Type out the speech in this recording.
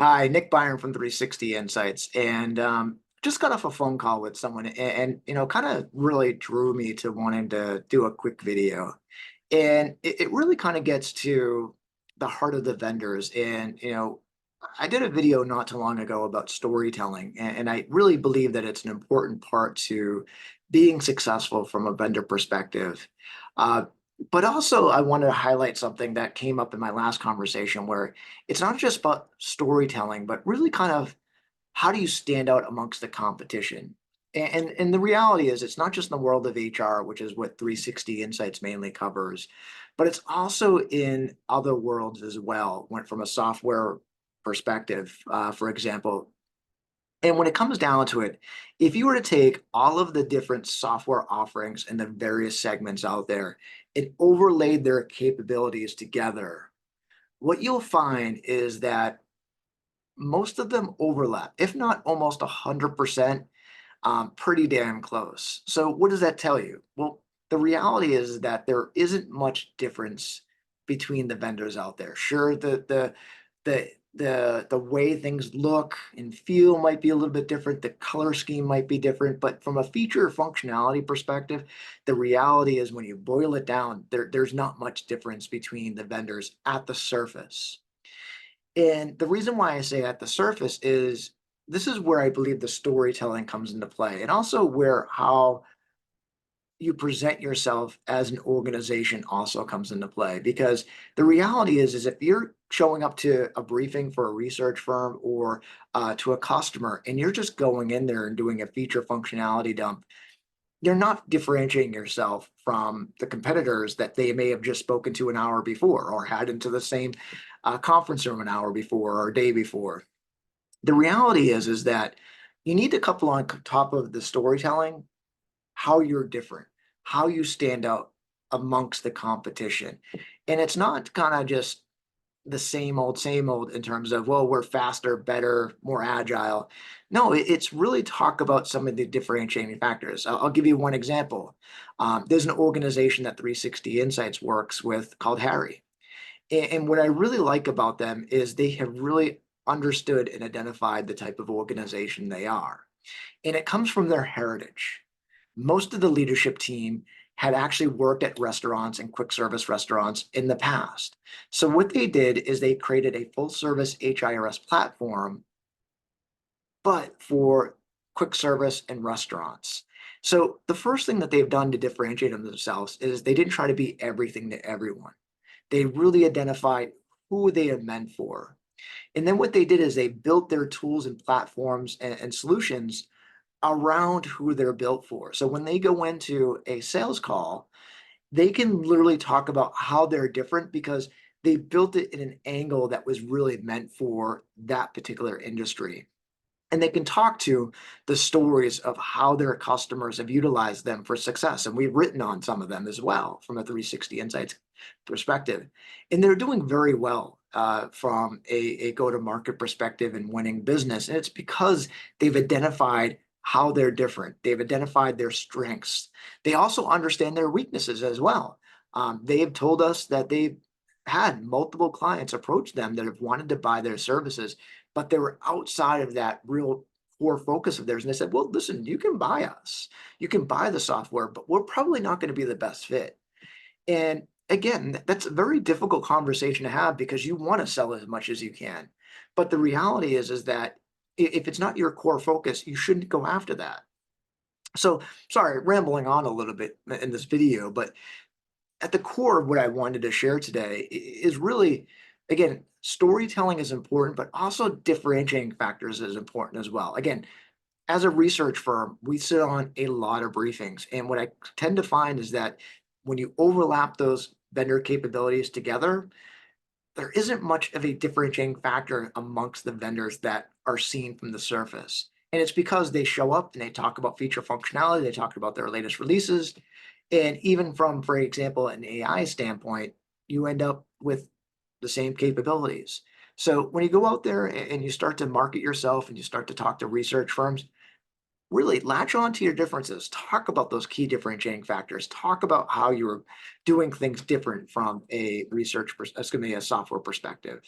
Hi, Nick Biron from 360 Insights, and just got off a phone call with someone, and kind of really drew me to wanting to do a quick video, and it really kind of gets to the heart of the vendors. And I did a video not too long ago about storytelling, and I really believe that it's an important part to being successful from a vendor perspective. Uh, but also, I wanted to highlight something that came up in my last conversation where it's not just about storytelling, but really kind of how do you stand out amongst the competition? And the reality is, it's not just in the world of HR, which is what 360 Insights mainly covers, but it's also in other worlds as well. Went from a software perspective, for example. And when it comes down to it, if you were to take all of the different software offerings and the various segments out there and overlaid their capabilities together, what you'll find is that most of them overlap, if not almost 100%, pretty damn close. So what does that tell you? Well, the reality is that there isn't much difference between the vendors out there. Sure, the way things look and feel might be a little bit different. The color scheme might be different, but from a feature functionality perspective, the reality is when you boil it down, there's not much difference between the vendors at the surface. And the reason why I say at the surface is this is where I believe the storytelling comes into play, and also where how you present yourself as an organization also comes into play. Because the reality is if you're showing up to a briefing for a research firm or to a customer, and you're just going in there and doing a feature functionality dump, you're not differentiating yourself from the competitors that they may have just spoken to an hour before or had into the same conference room an hour before or a day before. The reality is that you need to couple on top of the storytelling how you're different, how you stand out amongst the competition. And it's not kind of just the same old in terms of, well, we're faster, better, more agile. No, it's really talk about some of the differentiating factors. I'll give you one example. There's an organization that 360 Insights works with called Harry. And what I really like about them is they have really understood and identified the type of organization they are. And it comes from their heritage. Most of the leadership team had actually worked at restaurants and quick service restaurants in the past. So what they did is they created a full service HIRS platform, but for quick service and restaurants. So the first thing that they've done to differentiate themselves is they didn't try to be everything to everyone. They really identified who they are meant for. And then what they did is they built their tools and platforms and solutions around who they're built for. So when they go into a sales call, they can literally talk about how they're different because they built it in an angle that was really meant for that particular industry. And they can talk to the stories of how their customers have utilized them for success. And we've written on some of them as well from a 360 Insights perspective. And they're doing very well from a go to market perspective and winning business. And it's because they've identified how they're different, they've identified their strengths. They also understand their weaknesses as well. They have told us that they've had multiple clients approach them that have wanted to buy their services, but they were outside of that real core focus of theirs. And they said, well, listen, you can buy us, you can buy the software, but we're probably not going to be the best fit. And again, that's a very difficult conversation to have because you want to sell as much as you can. But the reality is that if it's not your core focus, you shouldn't go after that. So sorry, rambling on a little bit in this video, but at the core of what I wanted to share today is really, again, storytelling is important, but also differentiating factors is important as well. Again, as a research firm, we sit on a lot of briefings. And what I tend to find is that when you overlap those vendor capabilities together, there isn't much of a differentiating factor amongst the vendors that are seen from the surface. And it's because they show up and they talk about feature functionality, they talk about their latest releases, and even from, for example, an AI standpoint, you end up with the same capabilities. So when you go out there and you start to market yourself and you start to talk to research firms, really latch on to your differences. Talk about those key differentiating factors. Talk about how you're doing things different from a research, excuse me, a software perspective.